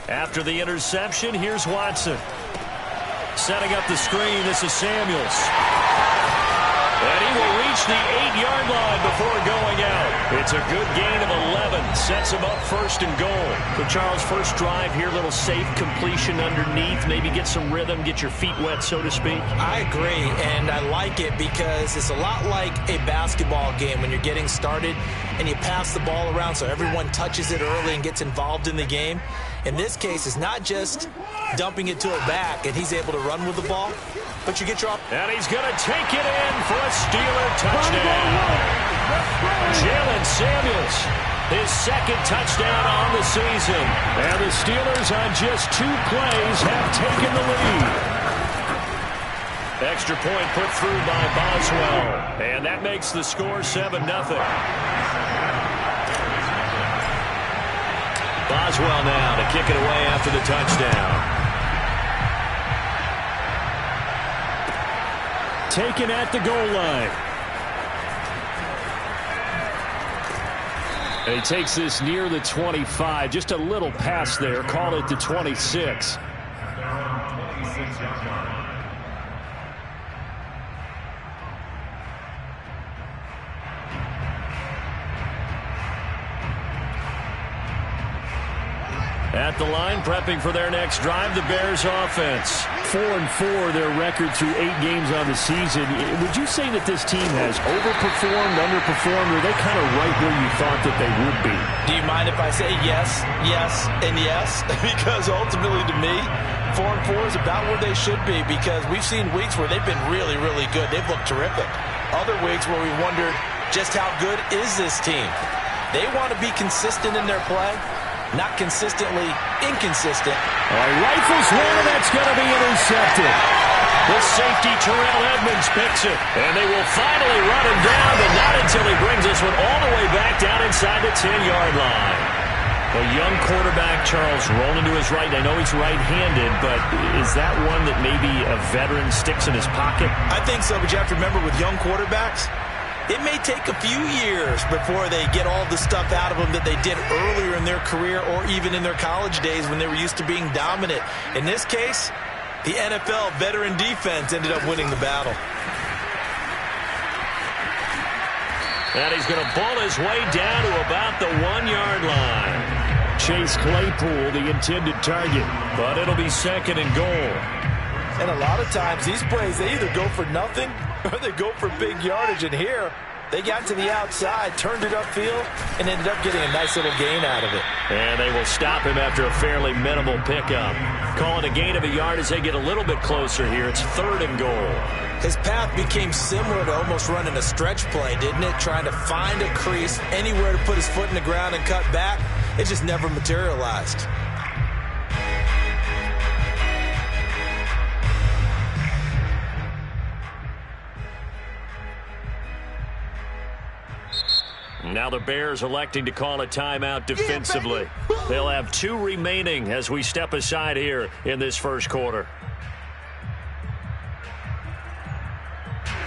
After the interception, here's Watson. Setting up the screen, this is Samuels. And he will reach the 8-yard line before going out. It's a good gain of 11. Sets him up first and goal. So, Charles, first drive here, little safe completion underneath. Maybe get some rhythm, get your feet wet, so to speak. I agree, and I like it because it's a lot like a basketball game when you're getting started and you pass the ball around so everyone touches it early and gets involved in the game. In this case, it's not just dumping it to a back and he's able to run with the ball, but you get your... And he's going to take it in for a Steeler touchdown. Jalen Samuels, his second touchdown on the season. And the Steelers on just 2 plays have taken the lead. Extra point put through by Boswell. And that makes the score 7-0. Boswell now to kick it away after the touchdown. Taken at the goal line. And he takes this near the 25. Just a little pass there. Call it the 26. At the line, prepping for their next drive, the Bears offense. 4-4, their record through 8 games on the season. Would you say that this team has overperformed, underperformed, or are they kind of right where you thought that they would be? Do you mind if I say yes, yes, and yes? Because ultimately to me, 4-4 is about where they should be because we've seen weeks where they've been really, really good. They've looked terrific. Other weeks where we wondered just how good is this team? They want to be consistent in their play. Not consistently inconsistent. Rifles one, and that's going to be intercepted. The safety, Terrell Edmonds, picks it. And they will finally run him down, but not until he brings this one all the way back down inside the 10-yard line. A young quarterback, Charles, rolling to his right. I know he's right-handed, but is that one that maybe a veteran sticks in his pocket? I think so, but you have to remember with young quarterbacks, it may take a few years before they get all the stuff out of them that they did earlier in their career or even in their college days when they were used to being dominant. In this case, the NFL veteran defense ended up winning the battle. And he's going to ball his way down to about the 1-yard line. Chase Claypool, the intended target, but it'll be second and goal. And a lot of times these plays, they either go for nothing or they go for big yardage. And here, they got to the outside, turned it upfield, and ended up getting a nice little gain out of it. And they will stop him after a fairly minimal pickup. Calling a gain of a yard as they get a little bit closer here. It's third and goal. His path became similar to almost running a stretch play, didn't it? Trying to find a crease, anywhere to put his foot in the ground and cut back. It just never materialized. Now the Bears electing to call a timeout defensively. They'll have 2 remaining as we step aside here in this first quarter.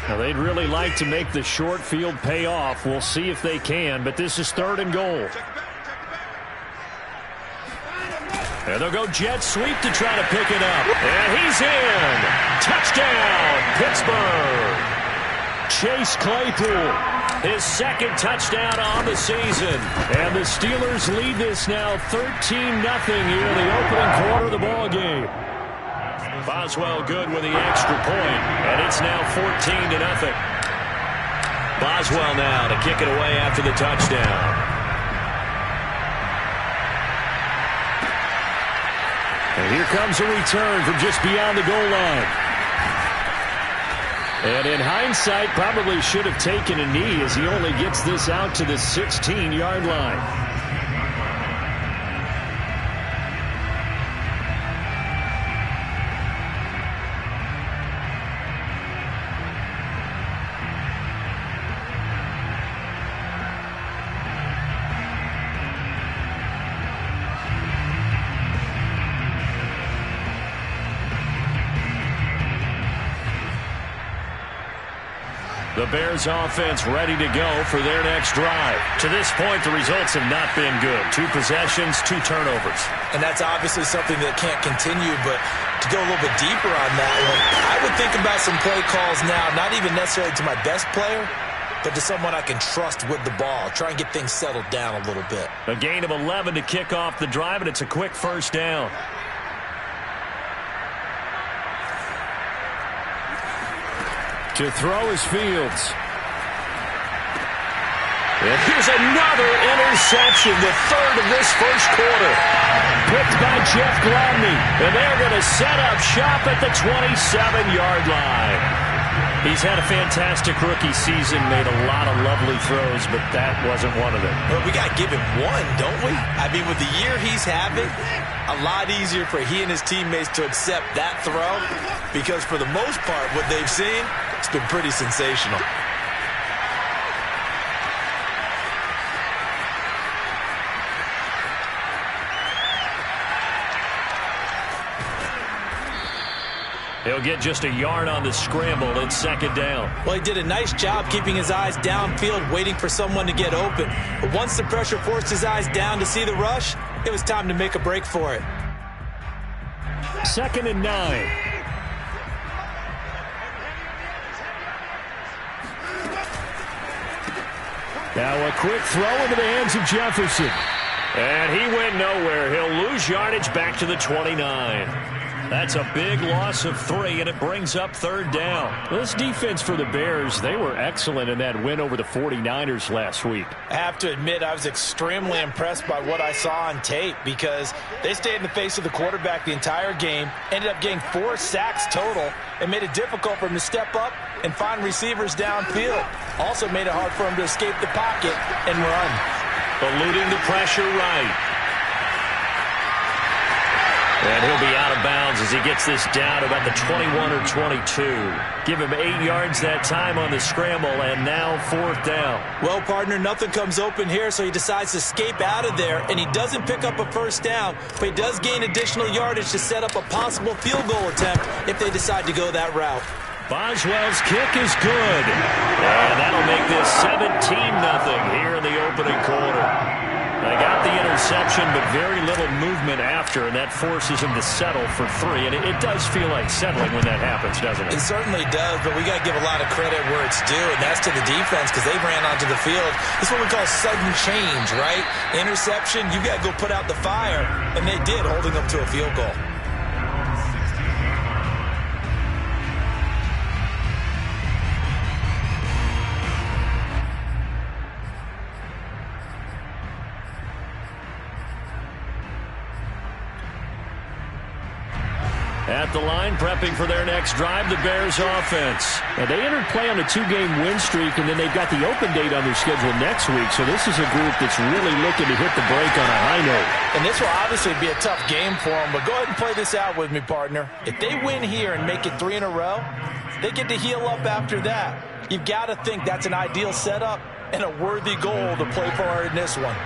Now they'd really like to make the short field pay off. We'll see if they can, but this is third and goal. And they'll go jet sweep to try to pick it up. And he's in. Touchdown, Pittsburgh. Chase Claypool, his second touchdown on the season. And the Steelers lead this now 13-0 here in the opening quarter of the ball game. Boswell good with the extra point, and it's now 14-0. Boswell now to kick it away after the touchdown. And here comes a return from just beyond the goal line. And in hindsight, probably should have taken a knee as he only gets this out to the 16-yard line. The Bears offense ready to go for their next drive. To this point, the results have not been good. 2 possessions, 2 turnovers. And that's obviously something that can't continue, but to go a little bit deeper on that one, I would think about some play calls now, not even necessarily to my best player, but to someone I can trust with the ball. Try and get things settled down a little bit. A gain of 11 to kick off the drive, and it's a quick first down. To throw is Fields. And here's another interception, the 3rd of this first quarter. Picked by Jeff Gladney. And they're going to set up shop at the 27-yard line. He's had a fantastic rookie season, made a lot of lovely throws, but that wasn't one of them. Well, we got to give him one, don't we? I mean, with the year he's having, a lot easier for he and his teammates to accept that throw because for the most part, what they've seen, it's been pretty sensational. He'll get just a yard on the scramble. It's 2nd down. Well, he did a nice job keeping his eyes downfield, waiting for someone to get open. But once the pressure forced his eyes down to see the rush, it was time to make a break for it. 2nd and 9. Now a quick throw into the hands of Jefferson. And he went nowhere. He'll lose yardage back to the 29. That's a big loss of 3, and it brings up 3rd down. This defense for the Bears, they were excellent in that win over the 49ers last week. I have to admit, I was extremely impressed by what I saw on tape because they stayed in the face of the quarterback the entire game, ended up getting 4 sacks total, and made it difficult for him to step up and find receivers downfield. Also made it hard for him to escape the pocket and run. Eluding the pressure right. And he'll be out of bounds as he gets this down about the 21 or 22. Give him 8 yards that time on the scramble, and now 4th down. Well, partner, nothing comes open here, so he decides to escape out of there, and he doesn't pick up a first down, but he does gain additional yardage to set up a possible field goal attempt if they decide to go that route. Boswell's kick is good. And that'll make this 17-0 here in the opening quarter. They got the interception, but very little movement after, and that forces him to settle for 3. And it does feel like settling when that happens, doesn't it? It certainly does, but we got to give a lot of credit where it's due, and that's to the defense because they ran onto the field. This is what we call sudden change, right? Interception, you got to go put out the fire, and they did, holding them to a field goal. At the line, prepping for their next drive, the Bears offense. And they entered play on a 2-game win streak, and then they've got the open date on their schedule next week. So this is a group that's really looking to hit the break on a high note. And this will obviously be a tough game for them, but go ahead and play this out with me, partner. If they win here and make it 3 in a row, they get to heal up after that. You've got to think that's an ideal setup and a worthy goal to play for in this one.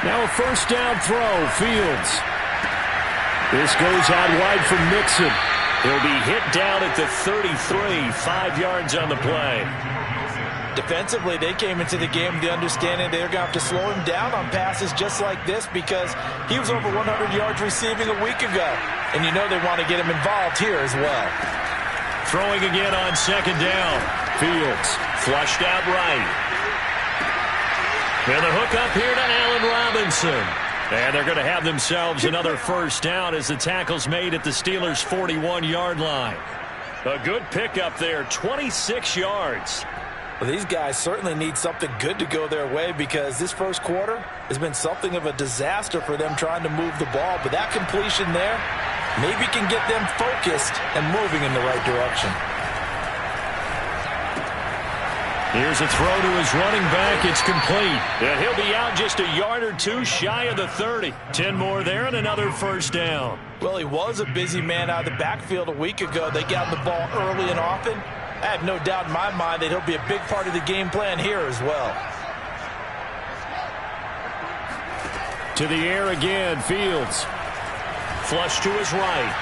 Now a first down throw, Fields. This goes out wide from Mixon. He'll be hit down at the 33, 5 yards on the play. Defensively, they came into the game with the understanding they're going to have to slow him down on passes just like this because he was over 100 yards receiving a week ago. And you know they want to get him involved here as well. Throwing again on 2nd down. Fields flushed out right. And the hook up here to Allen Robinson. And they're going to have themselves another first down as the tackle's made at the Steelers' 41-yard line. A good pickup there, 26 yards. Well, these guys certainly need something good to go their way because this first quarter has been something of a disaster for them trying to move the ball. But that completion there maybe can get them focused and moving in the right direction. Here's a throw to his running back. It's complete. And he'll be out just a yard or 2 shy of the 30. 10 more there and another first down. Well, he was a busy man out of the backfield a week ago. They got the ball early and often. I have no doubt in my mind that he'll be a big part of the game plan here as well. To the air again, Fields. Flush to his right.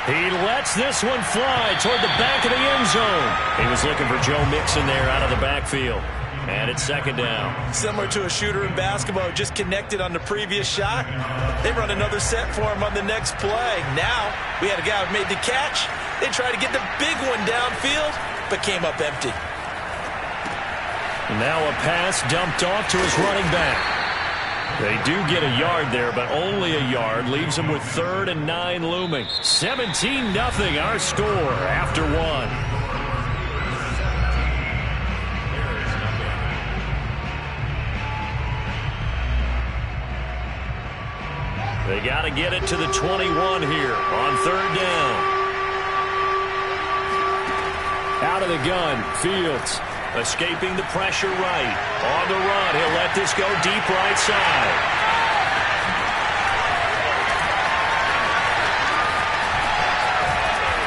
He lets this one fly toward the back of the end zone. He was looking for Joe Mixon there out of the backfield. And it's second down. Similar to a shooter in basketball, just connected on the previous shot. They run another set for him on the next play. Now, we had a guy who made the catch. They tried to get the big one downfield, but came up empty. Now a pass dumped off to his running back. They do get a yard there, but only a yard. Leaves them with 3rd and 9 looming. 17-0 our score after one. They got to get it to the 21 here on 3rd down. Out of the gun, Fields. Escaping the pressure right. On the run, he'll let this go deep right side.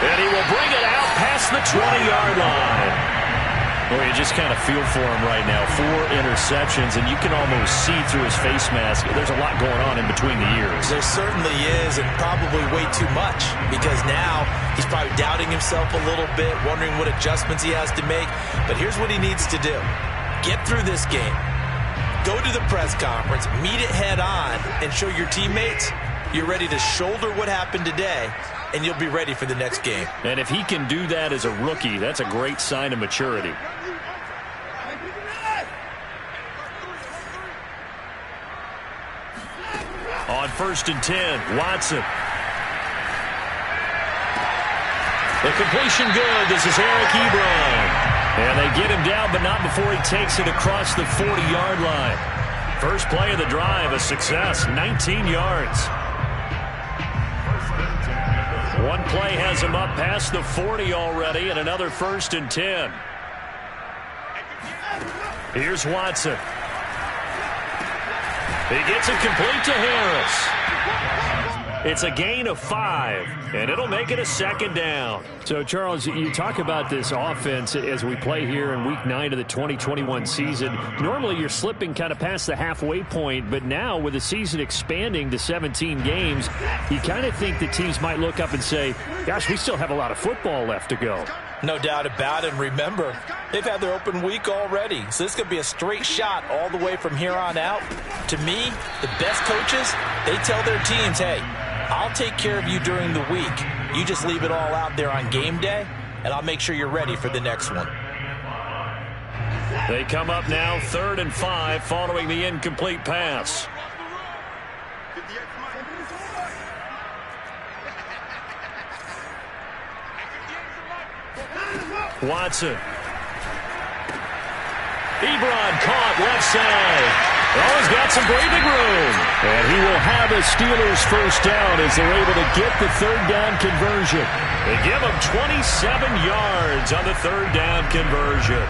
And he will bring it out past the 20-yard line. Well, you just kind of feel for him right now. 4 interceptions, and you can almost see through his face mask. There's a lot going on in between the ears. There certainly is, and probably way too much, because now he's probably doubting himself a little bit, wondering what adjustments he has to make. But here's what he needs to do. Get through this game. Go to the press conference, meet it head on, and show your teammates you're ready to shoulder what happened today, and you'll be ready for the next game. And if he can do that as a rookie, that's a great sign of maturity. On 1st and 10, Watson. The completion good. This is Eric Ebron. And they get him down, but not before he takes it across the 40-yard line. First play of the drive, a success, 19 yards. One play has him up past the 40 already, and another 1st and 10. Here's Watson. He gets it complete to Harris. It's a gain of 5, and it'll make it a 2nd down. So, Charles, you talk about this offense as we play here in Week 9 of the 2021 season. Normally, you're slipping kind of past the halfway point, but now with the season expanding to 17 games, you kind of think the teams might look up and say, gosh, we still have a lot of football left to go. No doubt about it. And remember, they've had their open week already, so this could be a straight shot all the way from here on out. To me, the best coaches, they tell their teams, hey, I'll take care of you during the week. You just leave it all out there on game day, and I'll make sure you're ready for the next one. They come up now 3rd and 5 following the incomplete pass. Watson. Ebron caught left side. Oh, he's got some breathing room. And he will have a Steelers first down as they're able to get the 3rd down conversion. They give him 27 yards on the 3rd down conversion.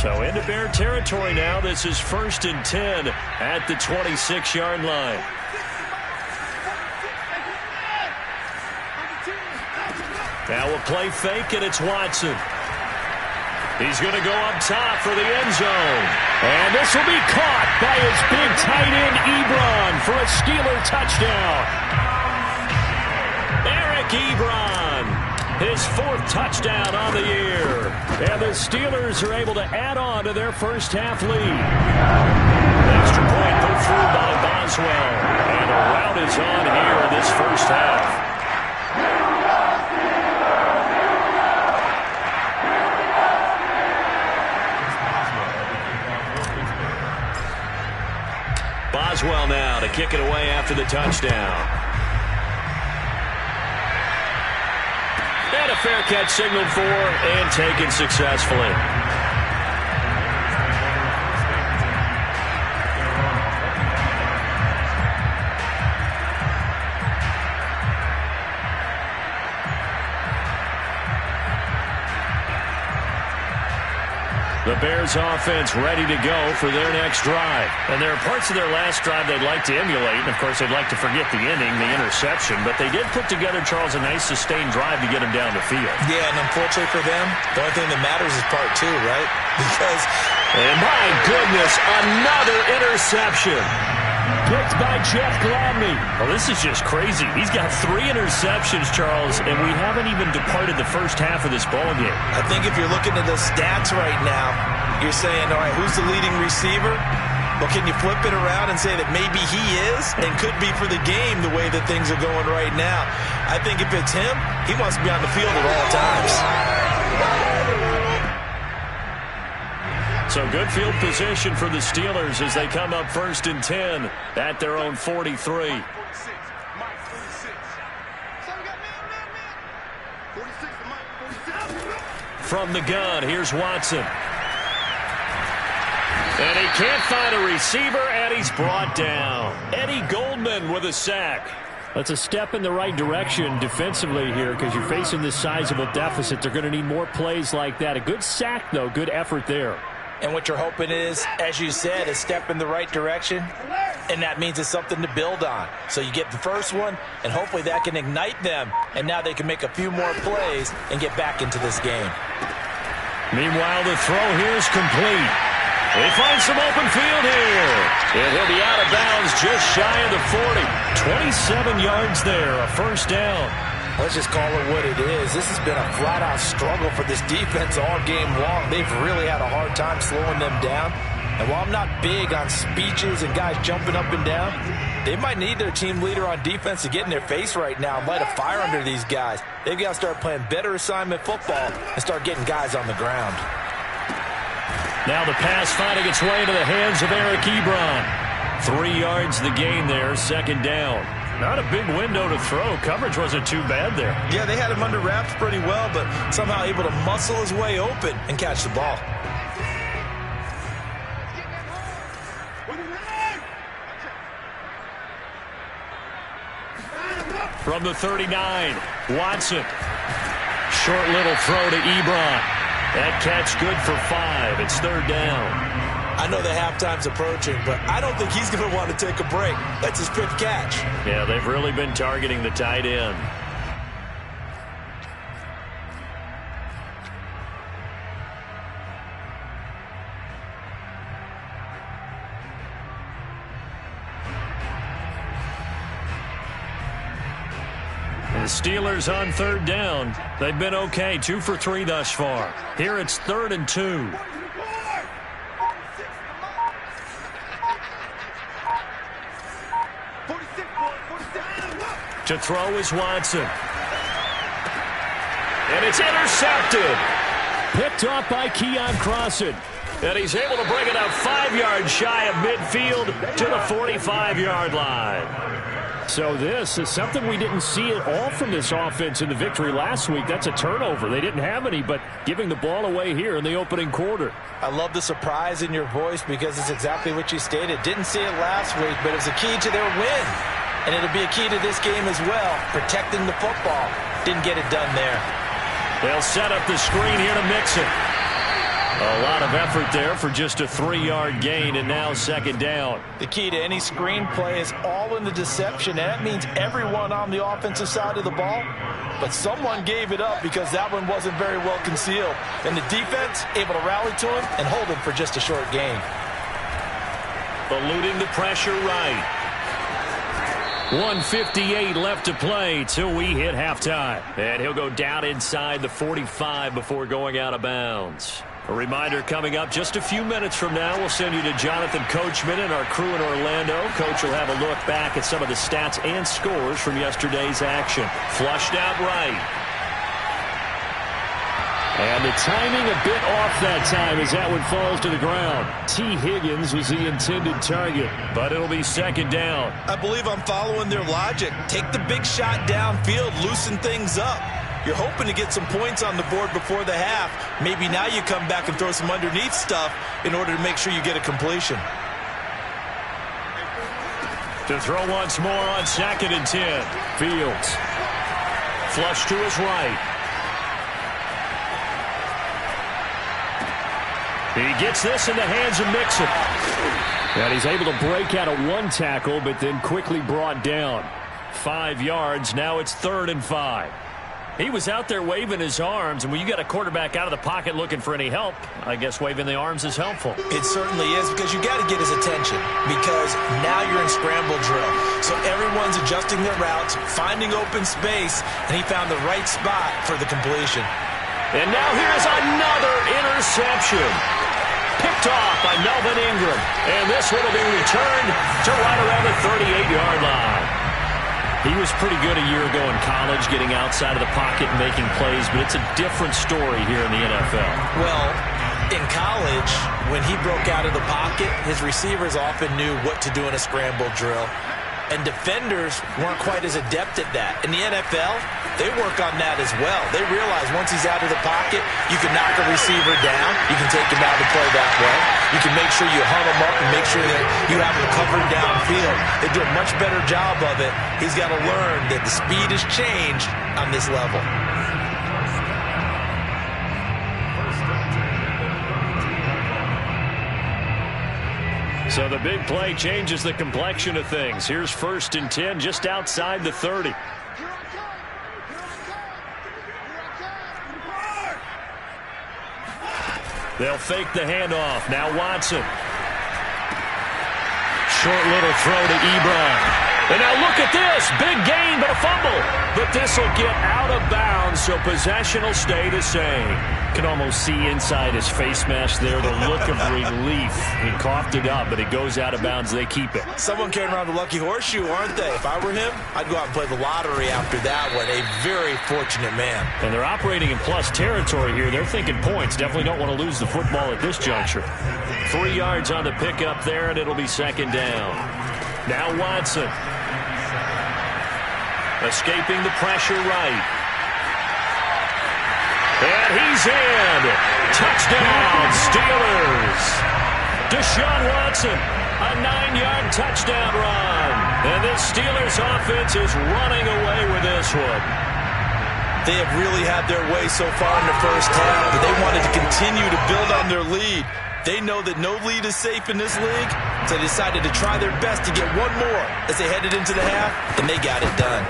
So into Bear territory now. This is 1st and 10 at the 26-yard line. Now a play fake, and it's Watson. He's going to go up top for the end zone. And this will be caught by his big tight end, Ebron, for a Steeler touchdown. Eric Ebron, his 4th touchdown on the year. And the Steelers are able to add on to their first half lead. Extra point put through by Boswell. And a rout is on here in this first half. Boswell now to kick it away after the touchdown. And a fair catch signaled for and taken successfully. The Bears offense ready to go for their next drive. And there are parts of their last drive they'd like to emulate. And, of course, they'd like to forget the ending, the interception. But they did put together, Charles, a nice sustained drive to get them down the field. Yeah, and unfortunately for them, the only thing that matters is part 2, right? Because And my goodness, another interception. Picked by Jeff Gladney. Well, this is just crazy. He's got 3 interceptions, Charles, and we haven't even departed the first half of this ball game. I think if you're looking at the stats right now, you're saying, all right, who's the leading receiver? Well, can you flip it around and say that maybe he is and could be for the game the way that things are going right now? I think if it's him, he wants to be on the field at all times. So good field position for the Steelers as they come up 1st and 10 at their own 43. From the gun, here's Watson. And he can't find a receiver, and he's brought down. Eddie Goldman with a sack. That's a step in the right direction defensively here because you're facing this sizable deficit. They're going to need more plays like that. A good sack, though. Good effort there. And what you're hoping is, as you said, a step in the right direction, and that means it's something to build on. So you get the first one, and hopefully that can ignite them, and now they can make a few more plays and get back into this game. Meanwhile, the throw here is complete. He finds some open field here. And he'll be out of bounds just shy of the 40. 27 yards there, a first down. Let's just call it what it is. This has been a flat-out struggle for this defense all game long. They've really had a hard time slowing them down. And while I'm not big on speeches and guys jumping up and down, they might need their team leader on defense to get in their face right now and light a fire under these guys. They've got to start playing better assignment football and start getting guys on the ground. Now the pass finding its way into the hands of Eric Ebron. 3 yards the gain there, second down. Not a big window to throw. Coverage wasn't too bad there. Yeah, they had him under wraps pretty well, but somehow able to muscle his way open and catch the ball. From the 39, Watson. Short little throw to Ebron. That catch good for 5. It's third down. I know the halftime's approaching, but I don't think he's going to want to take a break. That's his 5th catch. Yeah, they've really been targeting the tight end. The Steelers on third down. They've been okay, 2 for 3 thus far. Here it's 3rd and 2. To throw is Watson. And it's intercepted. Picked off by Keon Crossan. And he's able to bring it up 5 yards shy of midfield to the 45-yard line. So this is something we didn't see at all from this offense in the victory last week. That's a turnover. They didn't have any, but giving the ball away here in the opening quarter. I love the surprise in your voice because it's exactly what you stated. Didn't see it last week, but it was a key to their win. And it'll be a key to this game as well, protecting the football. Didn't get it done there. They'll set up the screen here to mix it. A lot of effort there for just a 3-yard gain, and now second down. The key to any screen play is all in the deception, and that means everyone on the offensive side of the ball. But someone gave it up because that one wasn't very well concealed. And the defense able to rally to him and hold him for just a short gain. Eluding the pressure right. 1:58 left to play till we hit halftime. And he'll go down inside the 45 before going out of bounds. A reminder coming up just a few minutes from now. We'll send you to Jonathan Coachman and our crew in Orlando. Coach will have a look back at some of the stats and scores from yesterday's action. Flushed out right. And the timing a bit off that time as that one falls to the ground. T. Higgins was the intended target. But it'll be second down. I believe I'm following their logic. Take the big shot downfield, loosen things up. You're hoping to get some points on the board before the half. Maybe now you come back and throw some underneath stuff in order to make sure you get a completion. To throw once more on 2nd and 10. Fields. Flush to his right. He gets this in the hands of Mixon. And he's able to break out of one tackle, but then quickly brought down. 5 yards. Now it's 3rd and 5. He was out there waving his arms, and when you got a quarterback out of the pocket looking for any help, I guess waving the arms is helpful. It certainly is, because you got to get his attention, because now you're in scramble drill. So everyone's adjusting their routes, finding open space, and he found the right spot for the completion. And now here's another interception. Picked off by Melvin Ingram. And this one will be returned to right around the 38-yard line. He was pretty good a year ago in college, getting outside of the pocket and making plays, but it's a different story here in the NFL. Well, in college, when he broke out of the pocket, his receivers often knew what to do in a scramble drill. And defenders weren't quite as adept at that. In the NFL, they work on that as well. They realize once he's out of the pocket, you can knock a receiver down. You can take him out and play that way. You can make sure you hunt him up and make sure that you have him covered downfield. They do a much better job of it. He's got to learn that the speed has changed on this level. So the big play changes the complexion of things. Here's 1st and 10 just outside the 30. They'll fake the handoff. Now Watson. Short little throw to Ebron. And now look at this. Big gain, but a fumble. But this will get out of bounds, so possession will stay the same. Can almost see inside his face mask there, the look of relief. He coughed it up, but it goes out of bounds. They keep it. Someone carrying around the lucky horseshoe, aren't they? If I were him, I'd go out and play the lottery after that one. A very fortunate man. And they're operating in plus territory here. They're thinking points. Definitely don't want to lose the football at this juncture. 3 yards on the pickup there, and it'll be 2nd down. Now Watson. Escaping the pressure right. And he's in. Touchdown, Steelers. Deshaun Watson, a 9-yard touchdown run. And this Steelers offense is running away with this one. They have really had their way so far in the first half, but they wanted to continue to build on their lead. They know that no lead is safe in this league, so they decided to try their best to get one more as they headed into the half, and they got it done.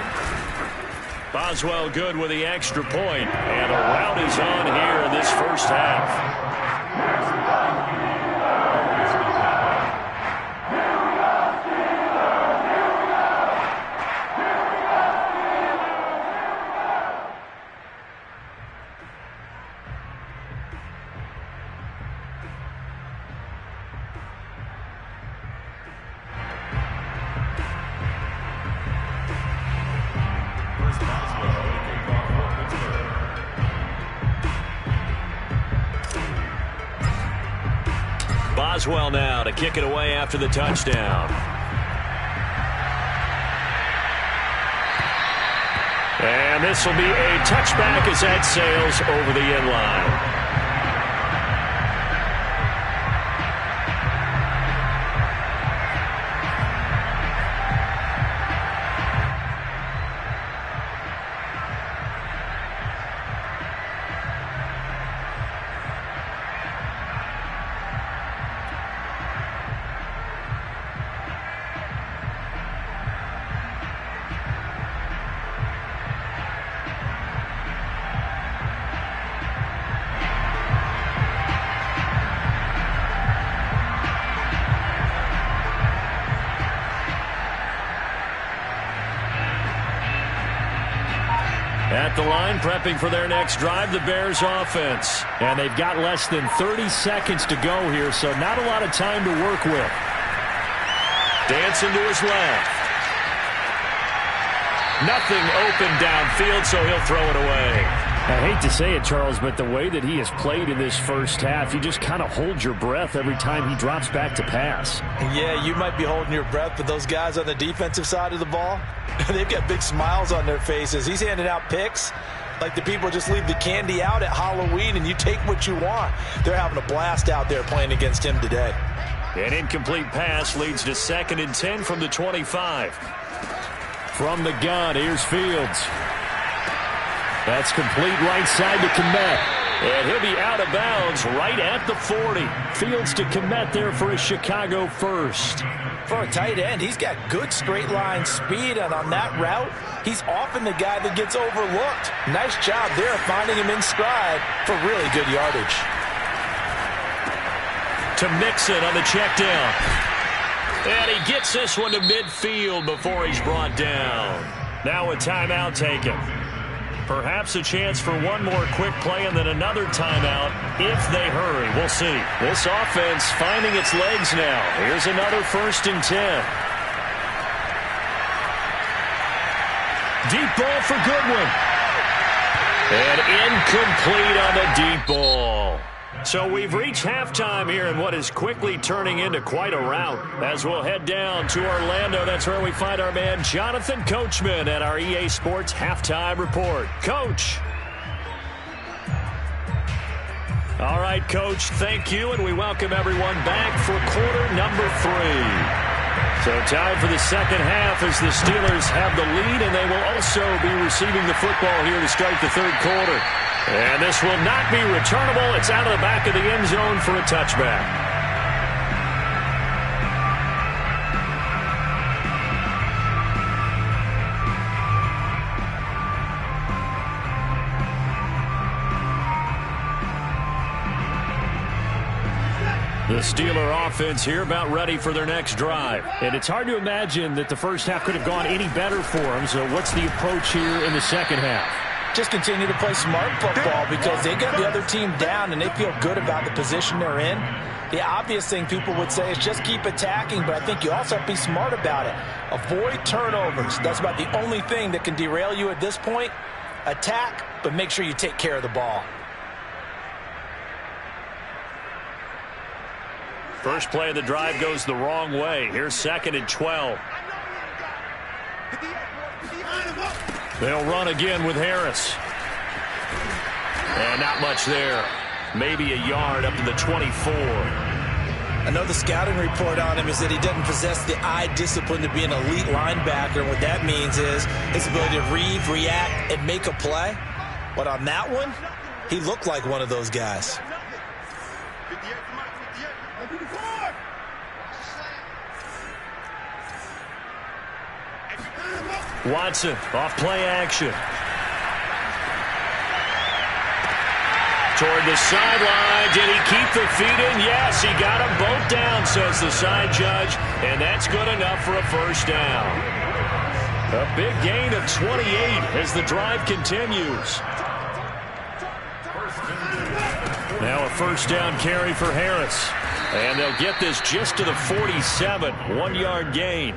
Boswell good with the extra point, and a rout is on here in this first half. Boswell now to kick it away after the touchdown. And this will be a touchback as that sails over the end line. At the line, prepping for their next drive, the Bears offense. And they've got less than 30 seconds to go here, so not a lot of time to work with. Dancing to his left. Nothing open downfield, so he'll throw it away. I hate to say it, Charles, but the way that he has played in this first half, you just kind of hold your breath every time he drops back to pass. Yeah, you might be holding your breath, but those guys on the defensive side of the ball, they've got big smiles on their faces. He's handing out picks like the people just leave the candy out at Halloween and you take what you want. They're having a blast out there playing against him today. An incomplete pass leads to 2nd and 10 from the 25. From the gun, here's Fields. That's complete right side to Kmet. And he'll be out of bounds right at the 40. Fields to commit there for a Chicago first. For a tight end, he's got good straight line speed, and on that route, he's often the guy that gets overlooked. Nice job there finding him in stride for really good yardage. To Mixon on the check down. And he gets this one to midfield before he's brought down. Now a timeout taken. Perhaps a chance for one more quick play and then another timeout if they hurry. We'll see. This offense finding its legs now. Here's another 1st and 10. Deep ball for Goodwin. And incomplete on the deep ball. So we've reached halftime here in what is quickly turning into quite a rout. As we'll head down to Orlando, that's where we find our man Jonathan Coachman at our EA Sports Halftime Report. Coach. All right, Coach, thank you, and we welcome everyone back for quarter number 3. So time for the second half as the Steelers have the lead, and they will also be receiving the football here to start the third quarter. And this will not be returnable. It's out of the back of the end zone for a touchback. The Steeler offense here about ready for their next drive. And it's hard to imagine that the first half could have gone any better for them. So what's the approach here in the second half? Just continue to play smart football because they got the other team down and they feel good about the position they're in. The obvious thing people would say is just keep attacking, but I think you also have to be smart about it. Avoid turnovers. That's about the only thing that can derail you at this point. Attack, but make sure you take care of the ball. First play of the drive goes the wrong way. Here's 2nd and 12. They'll run again with Harris. And not much there. Maybe a yard up to the 24. I know the scouting report on him is that he doesn't possess the eye discipline to be an elite linebacker. And what that means is his ability to read, react, and make a play. But on that one, he looked like one of those guys. Watson off play action. Toward the sideline. Did he keep the feet in? Yes, he got them both down, says the side judge. And that's good enough for a first down. A big gain of 28 as the drive continues. Now a first down carry for Harris. And they'll get this just to the 47. 1-yard gain.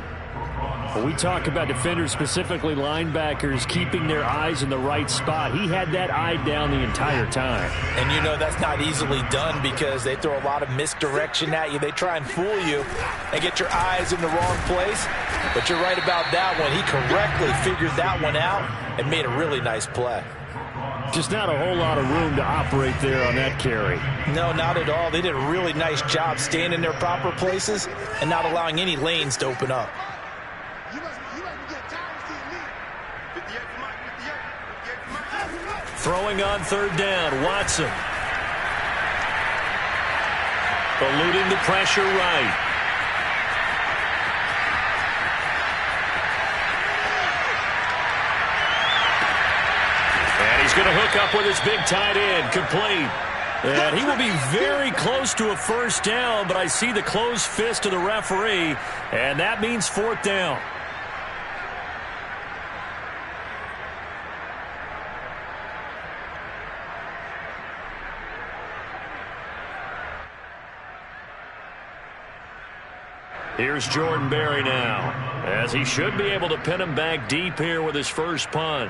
When we talk about defenders, specifically linebackers, keeping their eyes in the right spot, he had that eye down the entire time. And you know that's not easily done because they throw a lot of misdirection at you. They try and fool you and get your eyes in the wrong place. But you're right about that one. He correctly figured that one out and made a really nice play. Just not a whole lot of room to operate there on that carry. No, not at all. They did a really nice job staying in their proper places and not allowing any lanes to open up. Throwing on third down, Watson. Eluding the pressure right. And he's going to hook up with his big tight end, complete. And he will be very close to a first down, but I see the closed fist of the referee, and that means 4th down. Here's Jordan Berry now, as he should be able to pin him back deep here with his first punt.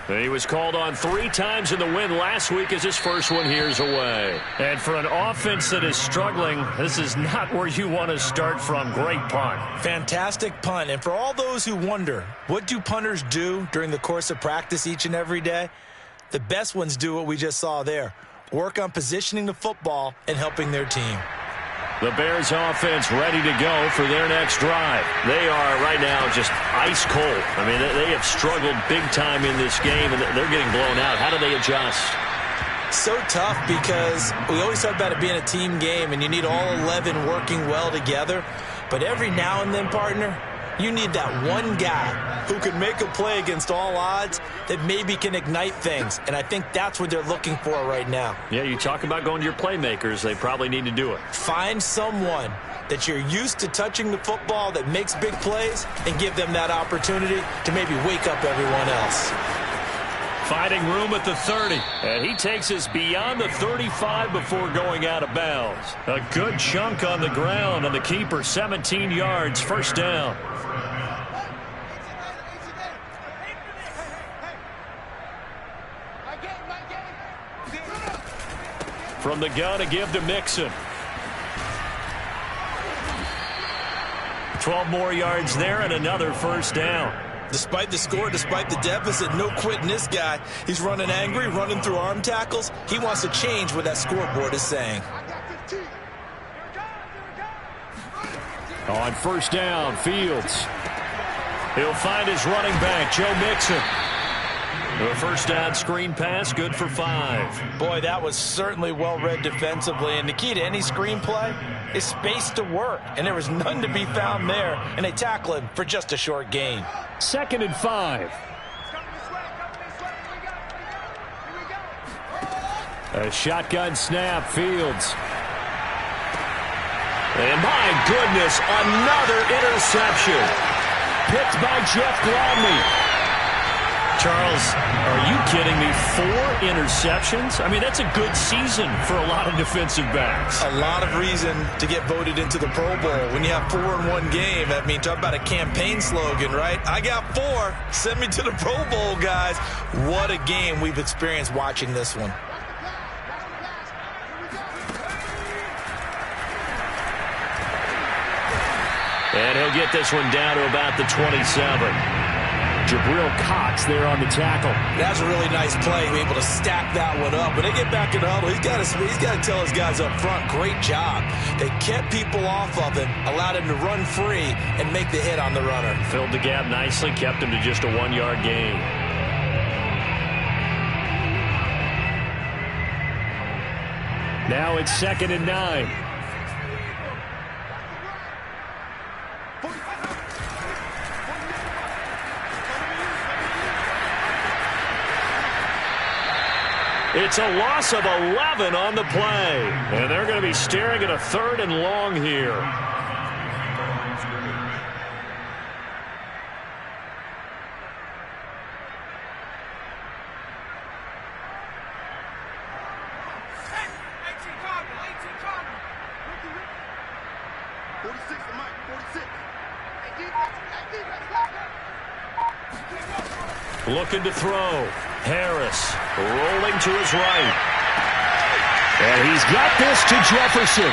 He was called on 3 times in the win last week as his first one here's away. And for an offense that is struggling, this is not where you want to start from. Great punt. Fantastic punt. And for all those who wonder, what do punters do during the course of practice each and every day? The best ones do what we just saw there. Work on positioning the football and helping their team. The Bears offense ready to go for their next drive. They are right now just ice cold. I mean, they have struggled big time in this game, and they're getting blown out. How do they adjust? So tough because we always talk about it being a team game, and you need all 11 working well together. But every now and then, partner, you need that one guy who can make a play against all odds that maybe can ignite things. And I think that's what they're looking for right now. Yeah, you talk about going to your playmakers. They probably need to do it. Find someone that you're used to touching the football that makes big plays and give them that opportunity to maybe wake up everyone else. Finding room at the 30. And he takes us beyond the 35 before going out of bounds. A good chunk on the ground, and the keeper 17 yards, first down. From the gun, a give to Mixon. 12 more yards there and another first down. Despite the score, despite the deficit, no quitting this guy. He's running angry, running through arm tackles. He wants to change what that scoreboard is saying. On first down, Fields. He'll find his running back, Joe Mixon. The first down screen pass, good for 5. Boy, that was certainly well-read defensively. And the key to any screen play is space to work. And there was none to be found there. And they tackle him for just a short gain. 2nd and 5. A shotgun snap, Fields. And my goodness, another interception. Picked by Jeff Gladney. Charles, are you kidding me? 4 interceptions? I mean, that's a good season for a lot of defensive backs. A lot of reason to get voted into the Pro Bowl. When you have 4 in one game, I mean, talk about a campaign slogan, right? I got 4. Send me to the Pro Bowl, guys. What a game we've experienced watching this one. And he'll get this one down to about the 27. Jabril Cox there on the tackle. That's a really nice play. Be able to stack that one up. When they get back in the huddle, he's got to tell his guys up front, great job. They kept people off of him, allowed him to run free, and make the hit on the runner. Filled the gap nicely, kept him to just a 1-yard gain. Now it's 2nd and 9. It's a loss of 11 on the play. And they're going to be staring at a 3rd and long here. Looking to throw. Harris rolling to his right. And he's got this to Jefferson.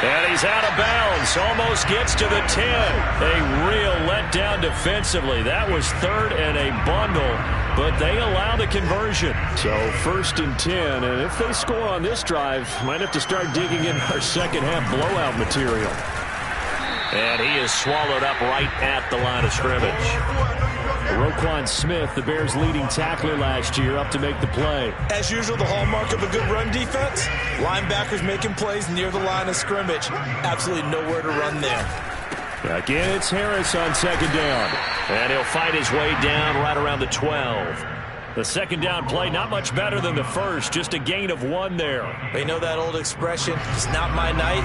And he's out of bounds. Almost gets to the 10. A real letdown defensively. That was 3rd and a bundle, but they allow the conversion. So 1st and 10, and if they score on this drive, might have to start digging in our second half blowout material. And he is swallowed up right at the line of scrimmage. Roquan Smith, the Bears' leading tackler last year, up to make the play. As usual, the hallmark of a good run defense, linebackers making plays near the line of scrimmage. Absolutely nowhere to run there. Again, it's Harris on 2nd down. And he'll fight his way down right around the 12. The 2nd down play, not much better than the first, just a gain of 1 there. They know that old expression, it's not my night.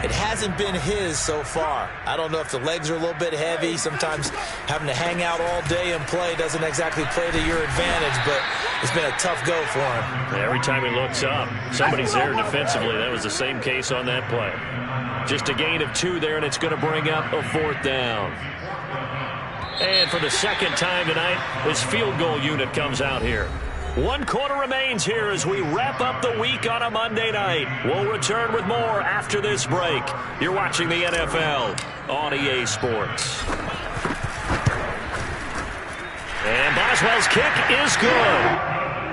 It hasn't been his so far. I don't know if the legs are a little bit heavy. Sometimes having to hang out all day and play doesn't exactly play to your advantage, but it's been a tough go for him. Every time he looks up, somebody's there defensively. That was the same case on that play. Just a gain of 2 there, and it's going to bring up a 4th down. And for the 2nd time tonight, this field goal unit comes out here. 1 quarter remains here as we wrap up the week on a Monday night. We'll return with more after this break. You're watching the NFL on EA Sports. And Boswell's kick is good.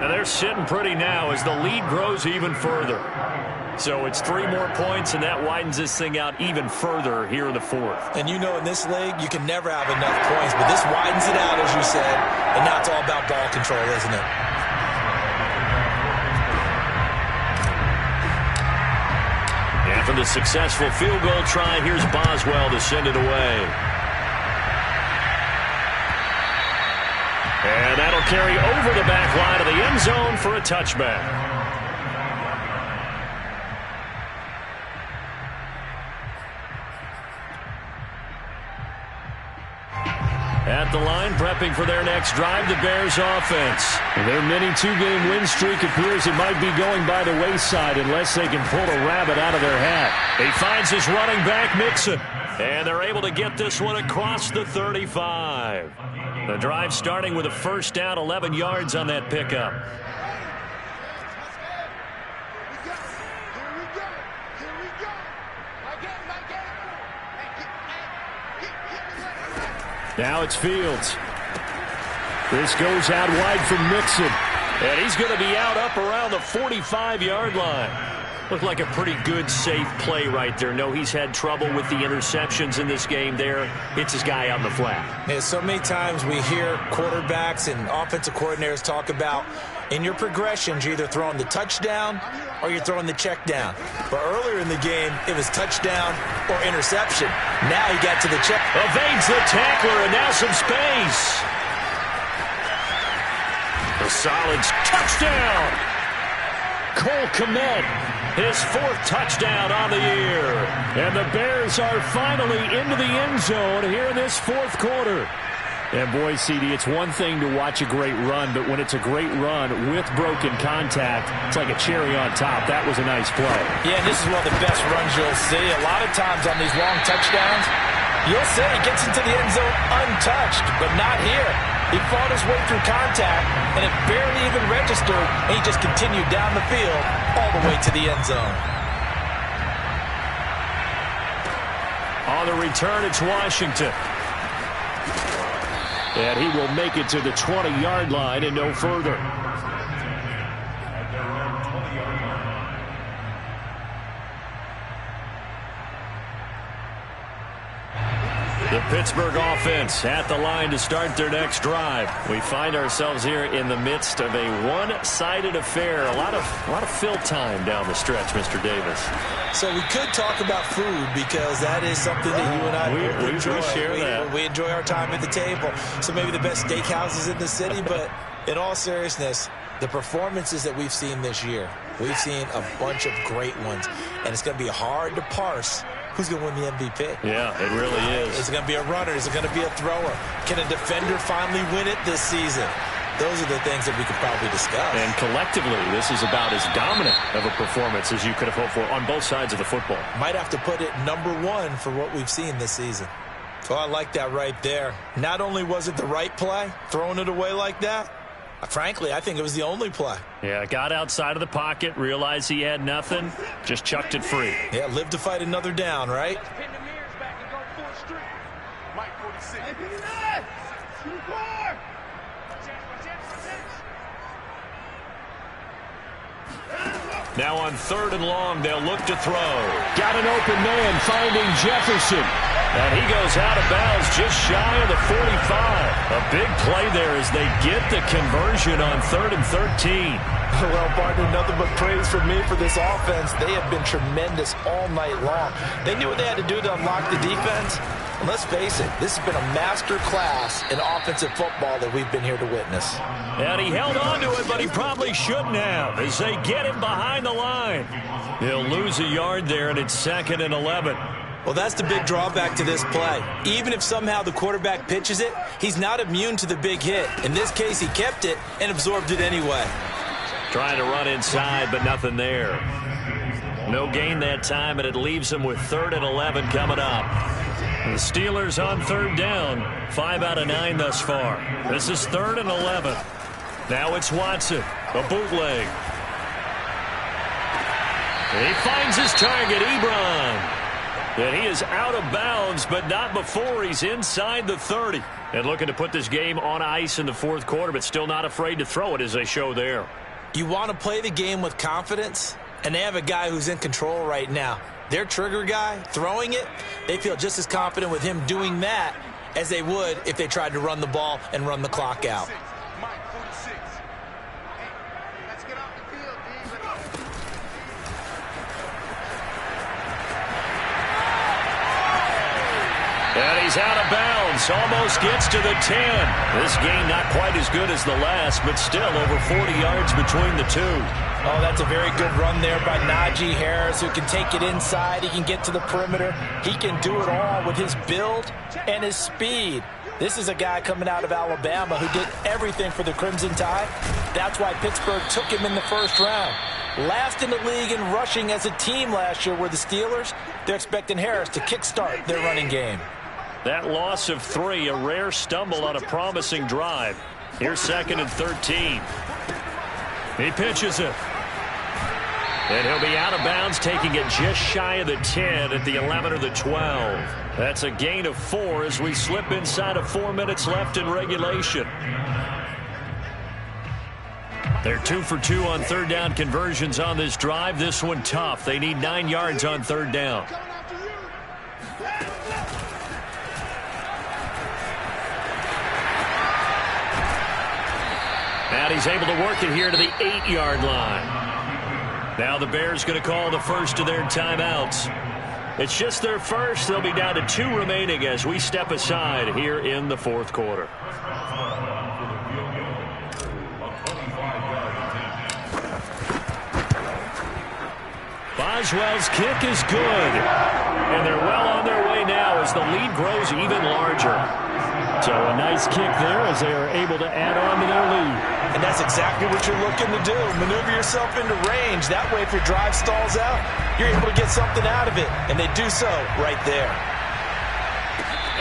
And they're sitting pretty now as the lead grows even further. So it's 3 more points, and that widens this thing out even further here in the fourth. And you know in this league, you can never have enough points, but this widens it out, as you said, and now it's all about ball control, isn't it? After the successful field goal try, here's Boswell to send it away. And that'll carry over the back line of the end zone for a touchback. At the line, prepping for their next drive, the Bears offense. Their mini 2-game win streak appears it might be going by the wayside unless they can pull a rabbit out of their hat. He finds his running back, Mixon. And they're able to get this one across the 35. The drive starting with a first down, 11 yards on that pickup. Now it's Fields. This goes out wide for Mixon. And he's going to be out up around the 45-yard line. Looked like a pretty good, safe play right there. No, he's had trouble with the interceptions in this game there. Hits his guy out in the flat. Yeah, so many times we hear quarterbacks and offensive coordinators talk about in your progressions, you're either throwing the touchdown or you're throwing the check down. But earlier in the game, it was touchdown or interception. Now he got to the check. Evades the tackler, and now some space. A solid touchdown. Cole Kmet, his 4th touchdown on the year. And the Bears are finally into the end zone here in this 4th quarter. And boy, CD, it's one thing to watch a great run, but when it's a great run with broken contact, it's like a cherry on top. That was a nice play. Yeah, and this is one of the best runs you'll see. A lot of times on these long touchdowns, you'll see he gets into the end zone untouched, but not here. He fought his way through contact, and it barely even registered, and he just continued down the field all the way to the end zone. On the return, it's Washington. And he will make it to the 20-yard line and no further. The Pittsburgh offense at the line to start their next drive. We find ourselves here in the midst of a one-sided affair. A lot of fill time down the stretch, Mr. Davis. So we could talk about food because that is something that you and I enjoy. We share that. We enjoy our time at the table. So maybe the best steakhouses in the city, but in all seriousness, the performances that we've seen this year, we've seen a bunch of great ones, and it's going to be hard to parse who's going to win the MVP. Yeah, it really is. Is it going to be a runner? Is it going to be a thrower? Can a defender finally win it this season? Those are the things that we could probably discuss. And collectively, this is about as dominant of a performance as you could have hoped for on both sides of the football. Might have to put it #1 for what we've seen this season. Oh, I like that right there. Not only was it the right play, throwing it away like that, frankly, I think it was the only play. Yeah, got outside of the pocket, realized he had nothing, just chucked it free. Yeah, live to fight another down, right? Now on 3rd and long, they'll look to throw. Got an open man finding Jefferson. And he goes out of bounds just shy of the 45. A big play there as they get the conversion on 3rd and 13. Well, partner, nothing but praise from me for this offense. They have been tremendous all night long. They knew what they had to do to unlock the defense. And let's face it, this has been a master class in offensive football that we've been here to witness. And he held on to it, but he probably shouldn't have as they get him behind the line. He'll lose a yard there, and it's 2nd and 11. Well, that's the big drawback to this play. Even if somehow the quarterback pitches it, he's not immune to the big hit. In this case, he kept it and absorbed it anyway. Trying to run inside, but nothing there. No gain that time, and it leaves him with 3rd and 11 coming up. The Steelers on 3rd down. 5 out of 9 thus far. This is 3rd and 11. Now it's Watson. A bootleg. He finds his target, Ebron. And he is out of bounds, but not before he's inside the 30. And looking to put this game on ice in the 4th quarter, but still not afraid to throw it as they show there. You want to play the game with confidence? And they have a guy who's in control right now. Their trigger guy, throwing it, they feel just as confident with him doing that as they would if they tried to run the ball and run the clock out. And he's out of bounds. Almost gets to the 10. This game not quite as good as the last, but still over 40 yards between the two. Oh, that's a very good run there by Najee Harris, who can take it inside. He can get to the perimeter. He can do it all with his build and his speed. This is a guy coming out of Alabama who did everything for the Crimson Tide. That's why Pittsburgh took him in the first round. Last in the league in rushing as a team last year were the Steelers. They're expecting Harris to kickstart their running game. That loss of 3, a rare stumble on a promising drive. Here's 2nd and 13. He pitches it. And he'll be out of bounds, taking it just shy of the 10 at the 11 or the 12. That's a gain of 4 as we slip inside of 4 minutes left in regulation. They're 2 for 2 on third down conversions on this drive. This one tough. They need 9 yards on third down. And he's able to work it here to the 8-yard line. Now the Bears going to call the first of their timeouts. It's just their first. They'll be down to 2 remaining as we step aside here in the fourth quarter. Boswell's kick is good. And they're well on their way now as the lead grows even larger. So a nice kick there as they are able to add on to their lead. And that's exactly what you're looking to do. Maneuver yourself into range. That way, if your drive stalls out, you're able to get something out of it. And they do so right there.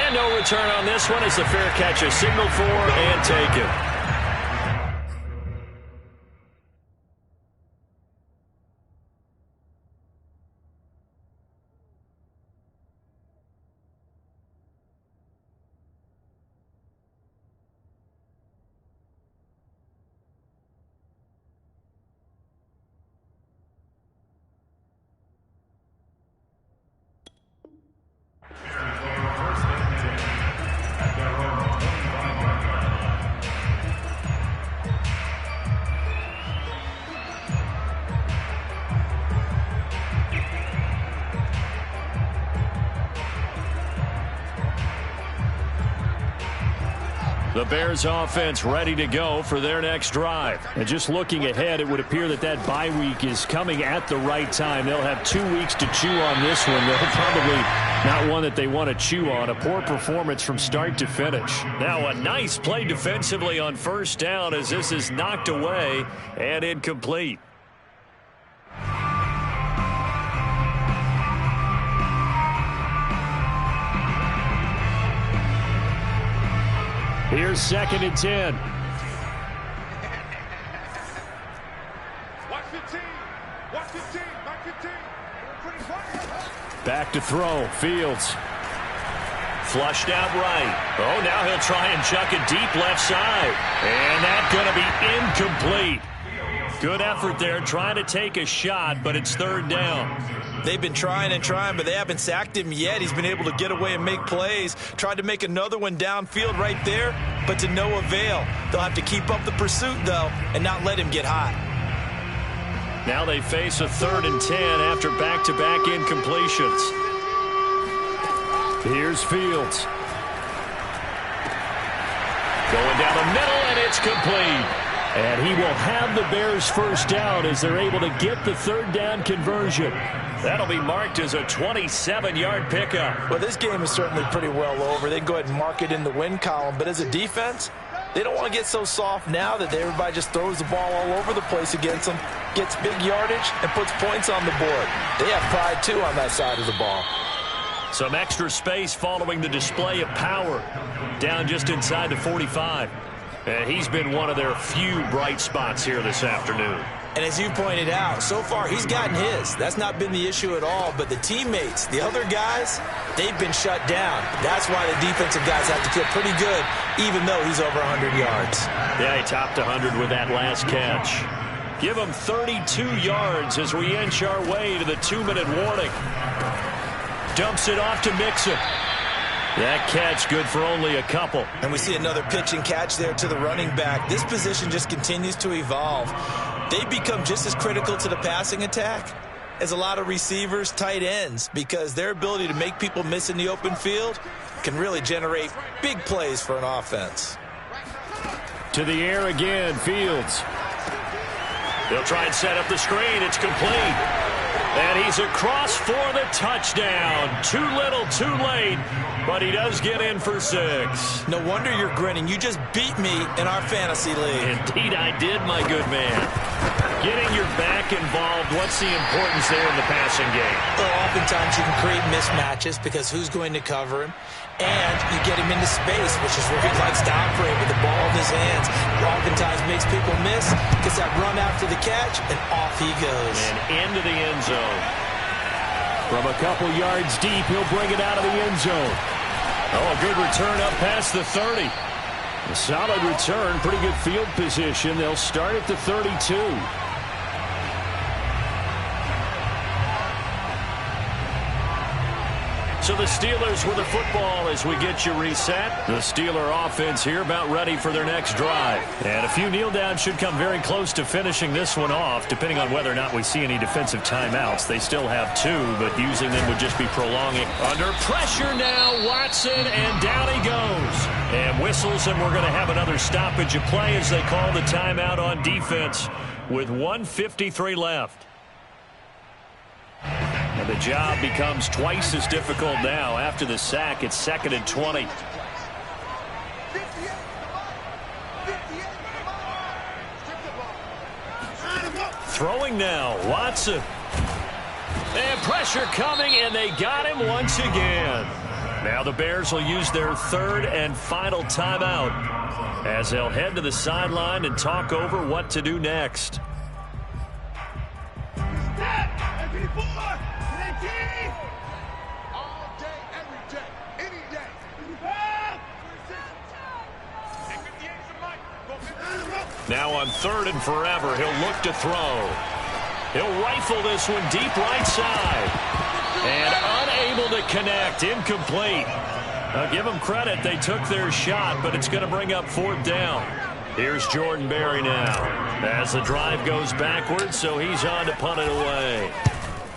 And no return on this one as the fair catch is signaled for and taken. The Bears offense ready to go for their next drive. And just looking ahead, it would appear that that bye week is coming at the right time. They'll have 2 weeks to chew on this one. They'll probably not one that they want to chew on. A poor performance from start to finish. Now a nice play defensively on first down as this is knocked away and incomplete. Here's 2nd and 10. Back to throw. Fields. Flushed out right. Oh, now he'll try and chuck it deep left side. And that's going to be incomplete. Good effort there trying to take a shot, but it's third down. They've been trying and trying, but they haven't sacked him yet. He's been able to get away and make plays. Tried to make another one downfield right there, but to no avail. They'll have to keep up the pursuit, though, and not let him get hot. Now they face a 3rd and 10 after back-to-back incompletions. Here's Fields. Going down the middle, and it's complete. And he will have the Bears first down as they're able to get the third down conversion. That'll be marked as a 27-yard pickup. Well, this game is certainly pretty well over. They can go ahead and mark it in the win column. But as a defense, they don't want to get so soft now that everybody just throws the ball all over the place against them, gets big yardage, and puts points on the board. They have pride, too, on that side of the ball. Some extra space following the display of power. Down just inside the 45. And he's been one of their few bright spots here this afternoon. And as you pointed out, so far he's gotten his. That's not been the issue at all. But the teammates, the other guys, they've been shut down. That's why the defensive guys have to feel pretty good, even though he's over 100 yards. Yeah, he topped 100 with that last catch. Give him 32 yards as we inch our way to the 2-minute warning. Dumps it off to Mixon. That catch good for only a couple. And we see another pitch and catch there to the running back. This position just continues to evolve. They become just as critical to the passing attack as a lot of receivers, tight ends, because their ability to make people miss in the open field can really generate big plays for an offense. To the air again, Fields. They'll try and set up the screen. It's complete. And he's across for the touchdown. Too little, too late, but he does get in for 6. No wonder you're grinning. You just beat me in our fantasy league. Indeed I did, my good man. Getting your back involved, what's the importance there in the passing game? Well, oftentimes you can create mismatches because who's going to cover him? And you get him into space, which is where he likes to operate with the ball in his hands. Oftentimes makes people miss, gets that run after the catch, and off he goes. And into the end zone. From a couple yards deep, he'll bring it out of the end zone. Oh, a good return up past the 30. A solid return, pretty good field position. They'll start at the 32. So the Steelers with the football as we get you reset. The Steeler offense here about ready for their next drive. And a few kneel downs should come very close to finishing this one off, depending on whether or not we see any defensive timeouts. They still have 2, but using them would just be prolonging. Under pressure now, Watson, and down he goes. And whistles, and we're going to have another stoppage of play as they call the timeout on defense with 1:53 left. And the job becomes twice as difficult now. After the sack, it's 2nd and 20. Throwing now, Watson. And pressure coming, and they got him once again. Now the Bears will use their 3rd and final timeout as they'll head to the sideline and talk over what to do next. Now on 3rd and forever, he'll look to throw. He'll rifle this one deep right side. And unable to connect. Incomplete. I'll give them credit. They took their shot, but it's going to bring up 4th down. Here's Jordan Berry now as the drive goes backwards, so he's on to punt it away.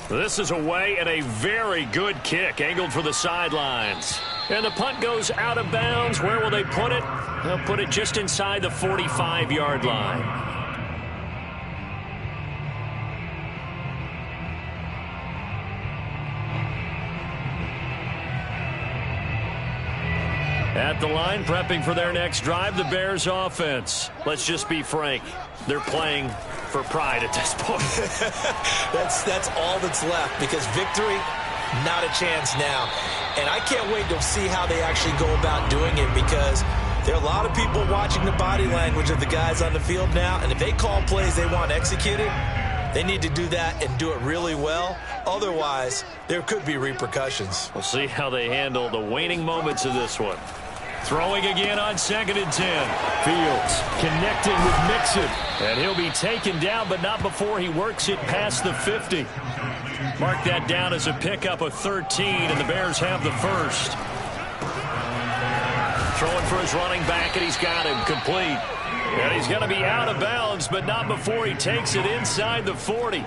This is away, and a very good kick angled for the sidelines. And the punt goes out of bounds. Where will they put it? They'll put it just inside the 45-yard line. At the line, prepping for their next drive, the Bears offense. Let's just be frank. They're playing for pride at this point. That's all that's left, because victory, not a chance now. And I can't wait to see how they actually go about doing it, because there are a lot of people watching the body language of the guys on the field now, and if they call plays they want executed, they need to do that and do it really well. Otherwise, there could be repercussions. We'll see how they handle the waning moments of this one. Throwing again on 2nd and 10. Fields connecting with Mixon. And he'll be taken down, but not before he works it past the 50. Mark that down as a pickup of 13, and the Bears have the 1st. Throwing for his running back, and he's got him complete. And he's going to be out of bounds, but not before he takes it inside the 40.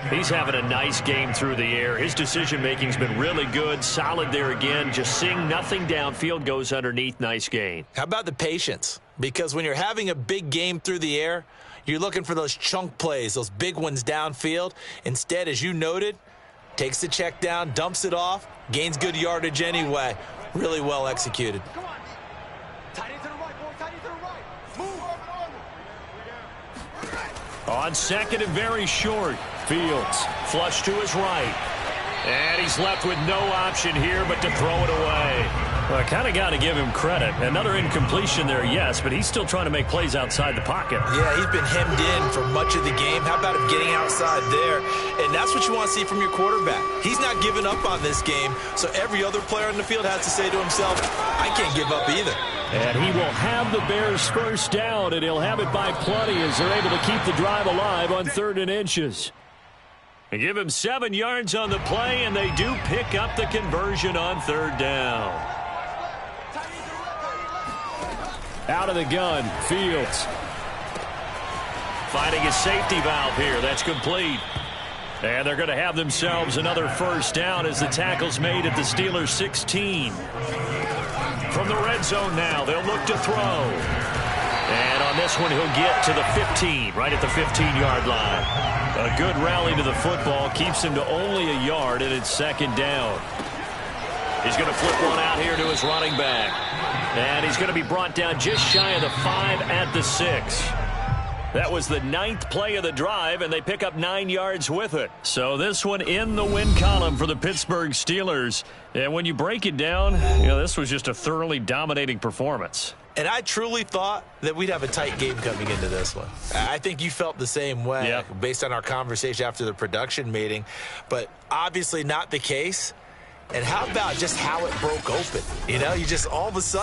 He's having a nice game through the air. His decision-making's been really good. Solid there again. Just seeing nothing downfield, goes underneath. Nice gain. How about the patience? Because when you're having a big game through the air, you're looking for those chunk plays, those big ones downfield. Instead, as you noted, takes the check down, dumps it off, gains good yardage anyway. Really well executed. On 2nd and very short, Fields flush to his right. And he's left with no option here but to throw it away. Well, I kind of got to give him credit. Another incompletion there, yes, but he's still trying to make plays outside the pocket. Yeah, he's been hemmed in for much of the game. How about him getting outside there? And that's what you want to see from your quarterback. He's not giving up on this game, so every other player on the field has to say to himself, I can't give up either. And he will have the Bears first down, and he'll have it by plenty as they're able to keep the drive alive on 3rd and inches. They give him 7 yards on the play, and they do pick up the conversion on 3rd down. Out of the gun, Fields. Finding a safety valve here. That's complete. And they're going to have themselves another first down as the tackle's made at the Steelers' 16. From the red zone now, they'll look to throw. And on this one, he'll get to the 15, right at the 15-yard line. A good rally to the football keeps him to only a yard, and it's 2nd down. He's going to flip one out here to his running back. And he's going to be brought down just shy of the 5 at the 6. That was the 9th play of the drive, and they pick up 9 yards with it. So this one in the win column for the Pittsburgh Steelers. And when you break it down, this was just a thoroughly dominating performance. And I truly thought that we'd have a tight game coming into this one. I think you felt the same way based on our conversation after the production meeting. But obviously not the case. And how about just how it broke open? You just all of a sudden.